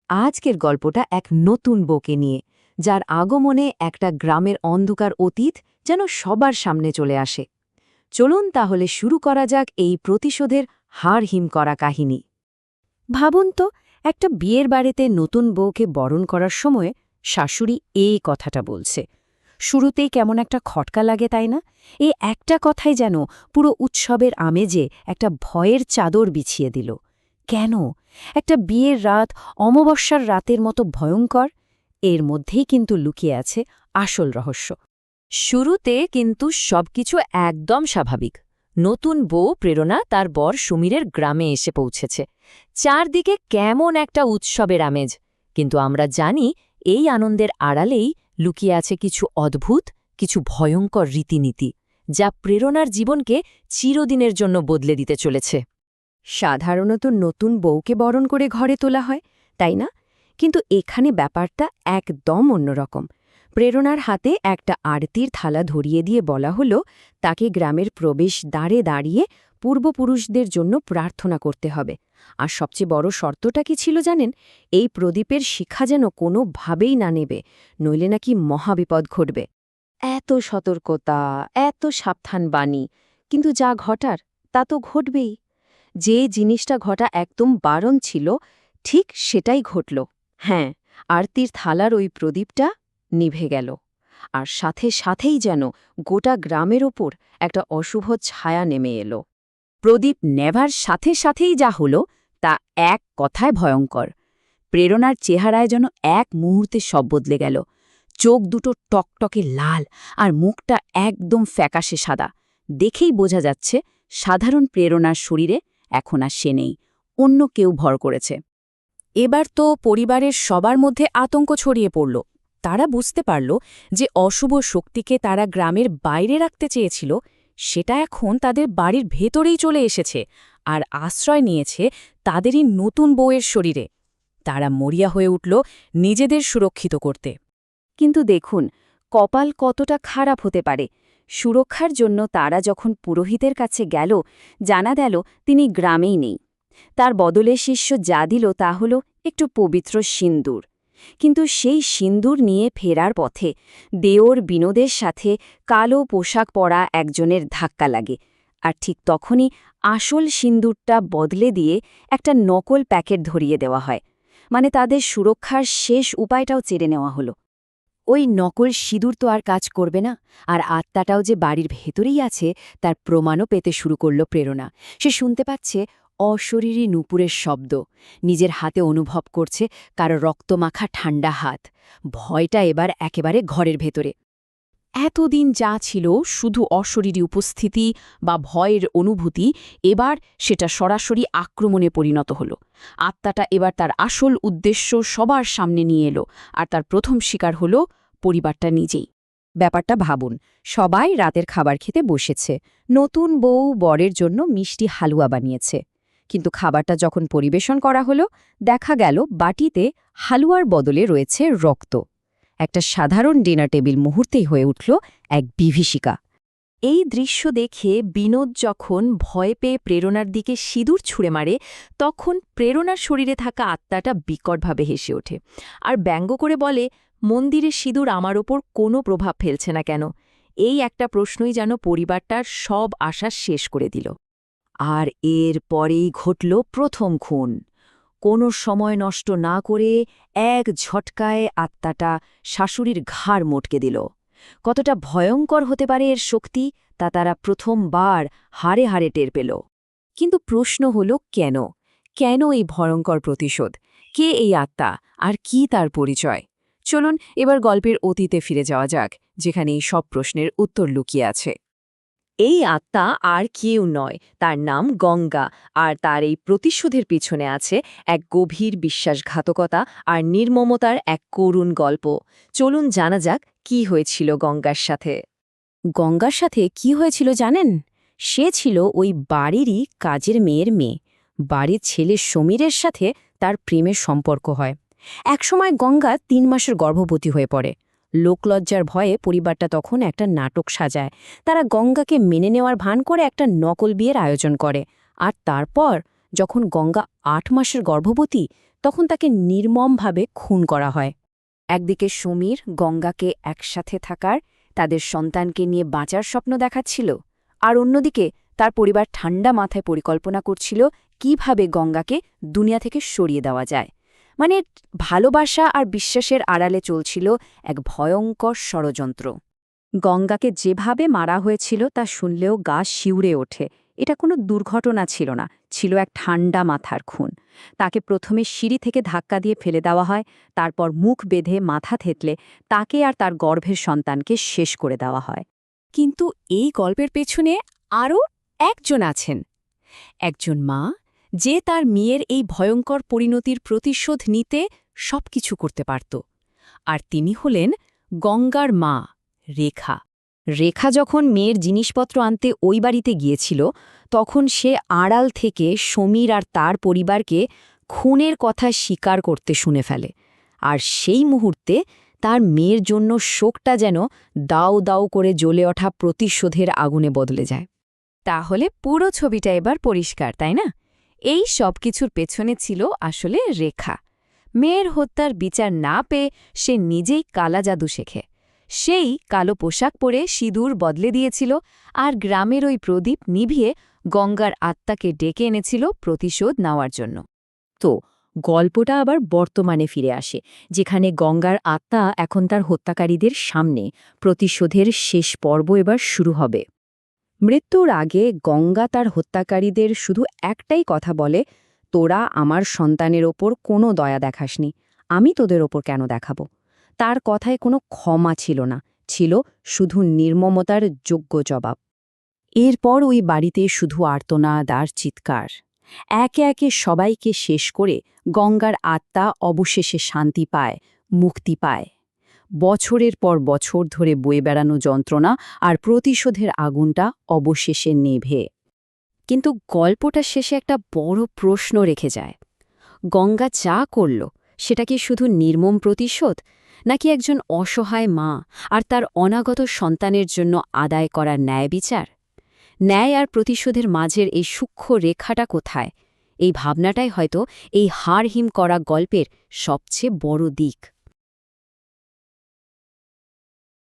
আজকের গল্পটা এক নতুন বউকে নিয়ে, যার আগমনে একটা গ্রামের অন্ধকার অতীত যেন সবার সামনে চলে আসে। চলুন তাহলে শুরু করা যাক এই প্রতিশোধের হাড় হিম করা কাহিনী। ভাবুন তো, একটা বিয়ের বাড়িতে নতুন বউকে বরণ করার সময় শাশুড়ি এই কথাটা বলছে। শুরুতেই কেমন একটা খটকা লাগে, তাই না? এই একটা কথাই যেন পুরো উৎসবের আমেজে একটা ভয়ের চাদর বিছিয়ে দিল। কেন? একটা বিয়ের রাত অমাবস্যার রাতের মতো ভয়ঙ্কর। এর মধ্যেই কিন্তু লুকিয়ে আছে আসল রহস্য। শুরুতে কিন্তু সবকিছু একদম স্বাভাবিক। নতুন বউ প্রেরণা তার বর সুমিরের গ্রামে এসে পৌঁছেছে। চারদিকে কেমন একটা উৎসবের আমেজ, কিন্তু আমরা জানি এই আনন্দের আড়ালেই লুকিয়ে আছে কিছু অদ্ভুত, কিছু ভয়ঙ্কর রীতিনীতি, যা প্রেরণার জীবনকে চিরদিনের জন্য বদলে দিতে চলেছে। সাধারণত নতুন বউকে বরণ করে ঘরে তোলা হয়, তাই না? কিন্তু এখানে ব্যাপারটা একদম অন্যরকম। প্রেরণার হাতে একটা আরতির থালা ধরিয়ে দিয়ে বলা হলো তাকে গ্রামের প্রবেশ দ্বারে দাঁড়িয়ে পূর্বপুরুষদের জন্য প্রার্থনা করতে হবে। আর সবচেয়ে বড় শর্তটা কি ছিল জানেন? এই প্রদীপের শিখা যেন কোনোভাবেই না নেবে, নইলে নাকি মহাবিপদ ঘটবে। এত সতর্কতা, এত সাবধান বাণী, কিন্তু যা ঘটার তা তো ঘটবেই। যে জিনিসটা ঘটা একদম বারণ ছিল, ঠিক সেটাই ঘটল। হ্যাঁ, আরতির থালার ওই প্রদীপটা নিভে গেল। আর সাথে সাথেই যেন গোটা গ্রামের ওপর একটা অশুভ ছায়া নেমে এলো। প্রদীপ নেভার সাথে সাথেই যা হলো তা এক কথায় ভয়ঙ্কর। প্রেরণার চেহারায় যেন এক মুহূর্তে সব বদলে গেল। চোখ দুটো টকটকে লাল, আর মুখটা একদম ফ্যাকাশে সাদা। দেখেই বোঝা যাচ্ছে সাধারণ প্রেরণার শরীরে এখন আর সে নেই, অন্য কেউ ভর করেছে। এবার তো পরিবারের সবার মধ্যে আতঙ্ক ছড়িয়ে পড়ল। তারা বুঝতে পারল যে অশুভ শক্তিকে তারা গ্রামের বাইরে রাখতে চেয়েছিল, সেটা এখন তাদের বাড়ির ভেতরেই চলে এসেছে আর আশ্রয় নিয়েছে তাদেরই নতুন বউয়ের শরীরে। তারা মরিয়া হয়ে উঠল নিজেদের সুরক্ষিত করতে। কিন্তু দেখুন, কপাল কতটা খারাপ হতে পারে। সুরক্ষার জন্য তারা যখন পুরোহিতের কাছে গেল, জানা গেল তিনি গ্রামেই নেই। তার বদলে শিষ্য যা দিল তা হল একটু পবিত্র সিন্দুর। কিন্তু সেই সিন্দুর নিয়ে ফেরার পথে দেওর বিনোদের সাথে কালো পোশাক পরা একজনের ধাক্কা লাগে। আর ঠিক তখনই আসল সিন্দুরটা বদলে দিয়ে একটা নকল প্যাকেট ধরিয়ে দেওয়া হয়। মানে তাদের সুরক্ষার শেষ উপায়টাও চেড়ে নেওয়া হলো। ওই নকল সিঁদুর তো আর কাজ করবে না, আর আত্মাটাও যে বাড়ির ভেতরেই আছে তার প্রমাণও পেতে শুরু করল প্রেরণা। সে শুনতে পাচ্ছে অশরীরী নূপুরের শব্দ, নিজের হাতে অনুভব করছে কারো রক্তমাখা ঠান্ডা হাত। ভয়টা এবার একেবারে ঘরের ভেতরে। এতদিন যা ছিল শুধু অশরীরী উপস্থিতি বা ভয়ের অনুভূতি, এবার সেটা সরাসরি আক্রমণে পরিণত হল। আত্মাটা এবার তার আসল উদ্দেশ্য সবার সামনে নিয়ে এলো, আর তার প্রথম শিকার হল পরিবারটা নিজেই। ব্যাপারটা ভাবুন, সবাই রাতের খাবার খেতে বসেছে। নতুন বউ বরের জন্য মিষ্টি হালুয়া বানিয়েছে। কিন্তু খাবারটা যখন পরিবেশন করা হলো, দেখা গেল বাটিতে হালুয়ার বদলে রয়েছে রক্ত। একটা সাধারণ ডিনার টেবিল মুহূর্তেই হয়ে উঠল এক বিভীষিকা। এই দৃশ্য দেখে বিনোদ যখন ভয় পেয়ে প্রেরণার দিকে সিঁদুর ছুঁড়ে মারে, তখন প্রেরণার শরীরে থাকা আত্মাটা বিকটভাবে হেসে ওঠে আর ব্যঙ্গ করে বলে, মন্দিরে সিঁদুর আমার ওপর কোনো প্রভাব ফেলছে না কেন? এই একটা প্রশ্নই যেন পরিবারটার সব আশা শেষ করে দিল। আর এর পরেই ঘটল প্রথম খুন। কোনো সময় নষ্ট না করে এক ঝটকায় আত্মাটা শাশুড়ির ঘাড় মটকে দিল। কতটা ভয়ঙ্কর হতে পারে এর শক্তি, তা তারা প্রথমবার হাড়ে হাড়ে টের পেল। কিন্তু প্রশ্ন হল কেন? কেন এই ভয়ঙ্কর প্রতিশোধ? কে এই আত্মা, আর কি তার পরিচয়? চলুন এবার গল্পের অতীতে ফিরে যাওয়া যাক, যেখানে এই সব প্রশ্নের উত্তর লুকিয়ে আছে। এই আত্মা আর কেউ নয়, তার নাম গঙ্গা। আর তার এই প্রতিশোধের পিছনে আছে এক গভীর বিশ্বাসঘাতকতা আর নির্মমতার এক করুণ গল্প। চলুন জানা যাক কি হয়েছিল গঙ্গার সাথে। গঙ্গার সাথে কি হয়েছিল জানেন? সে ছিল ওই বাড়িরই কাজের মেয়ের মেয়ে। বাড়ির ছেলে সমীরের সাথে তার প্রেমের সম্পর্ক হয়। একসময় গঙ্গা ৩ মাসের গর্ভবতী হয়ে পড়ে। লোকলজ্জার ভয়ে পরিবারটা তখন একটা নাটক সাজায়। তারা গঙ্গাকে মেনে নেওয়ার ভান করে একটা নকল বিয়ের আয়োজন করে। আর তারপর যখন গঙ্গা ৮ মাসের গর্ভবতী তখন তাকে নির্মমভাবে খুন করা হয়। একদিকে সমীর গঙ্গাকে একসাথে থাকার, তাদের সন্তানকে নিয়ে বাঁচার স্বপ্ন দেখাচ্ছিল, আর অন্যদিকে তার পরিবার ঠান্ডা মাথায় পরিকল্পনা করছিল কিভাবে গঙ্গাকে দুনিয়া থেকে সরিয়ে দেওয়া যায়। মানে ভালোবাসা আর বিশ্বাসের আড়ালে চলছিল এক ভয়ঙ্কর ষড়যন্ত্র। গঙ্গাকে যেভাবে মারা হয়েছিল তা শুনলেও গা শিউরে ওঠে। এটা কোনো দুর্ঘটনা ছিল না, ছিল এক ঠান্ডা মাথার খুন। তাকে প্রথমে সিঁড়ি থেকে ধাক্কা দিয়ে ফেলে দেওয়া হয়, তারপর মুখ বেঁধে মাথা থেতলে তাকে আর তার গর্ভের সন্তানকে শেষ করে দেওয়া হয়। কিন্তু এই গল্পের পেছনে আরও একজন আছেন, একজন মা, যে তার মেয়ের এই ভয়ঙ্কর পরিণতির প্রতিশোধ নিতে সবকিছু করতে পারত। আর তিনি হলেন গঙ্গার মা, রেখা। রেখা যখন মেয়ের জিনিসপত্র আনতে ওই বাড়িতে গিয়েছিল, তখন সে আড়াল থেকে সমীর আর তার পরিবারকে খুনের কথা স্বীকার করতে শুনে ফেলে। আর সেই মুহূর্তে তার মেয়ের জন্য শোকটা যেন দাউ দাউ করে জ্বলে ওঠা প্রতিশোধের আগুনে বদলে যায়। তাহলে পুরো ছবিটা এবার পরিষ্কার, তাই না? এই সব কিছুর পেছনে ছিল আসলে রেখা। মেয়ের হত্যার বিচার না পেয়ে সে নিজেই কালা জাদু শেখে। সেই কালো পোশাক পরে সিঁদুর বদলে দিয়েছিল, আর গ্রামের ওই প্রদীপ নিভিয়ে গঙ্গার আত্মাকে ডেকে এনেছিল প্রতিশোধ নেওয়ার জন্য। তো গল্পটা আবার বর্তমানে ফিরে আসে, যেখানে গঙ্গার আত্মা এখন তার হত্যাকারীদের সামনে। প্রতিশোধের শেষ পর্ব এবার শুরু হবে। মৃত্যুর আগে গঙ্গা তার হত্যাকারীদের শুধু একটাই কথা বলে, তোরা আমার সন্তানের ওপর কোনো দয়া দেখাসনি, আমি তোদের ওপর কেন দেখাবো। তার কথায় কোনো ক্ষমা ছিল না, ছিল শুধু নির্মমতার যোগ্য জবাব। এরপর ওই বাড়িতে শুধু আর্তনাদ আর চিৎকার। একে একে সবাইকে শেষ করে গঙ্গার আত্মা অবশেষে শান্তি পায়, মুক্তি পায়। বছরের পর বছর ধরে বয়ে বেড়ানো যন্ত্রণা আর প্রতিশোধের আগুনটা অবশেষে নেভে। কিন্তু গল্পটা শেষে একটা বড় প্রশ্ন রেখে যায়। গঙ্গা যা করল সেটা কি শুধু নির্মম প্রতিশোধ, নাকি একজন অসহায় মা আর তার অনাগত সন্তানের জন্য আদায় করা ন্যায় বিচার? ন্যায় আর প্রতিশোধের মাঝের এই সূক্ষ্ম রেখাটা কোথায়? এই ভাবনাটাই হয়তো এই হাড়হিম করা গল্পের সবচেয়ে বড় দিক।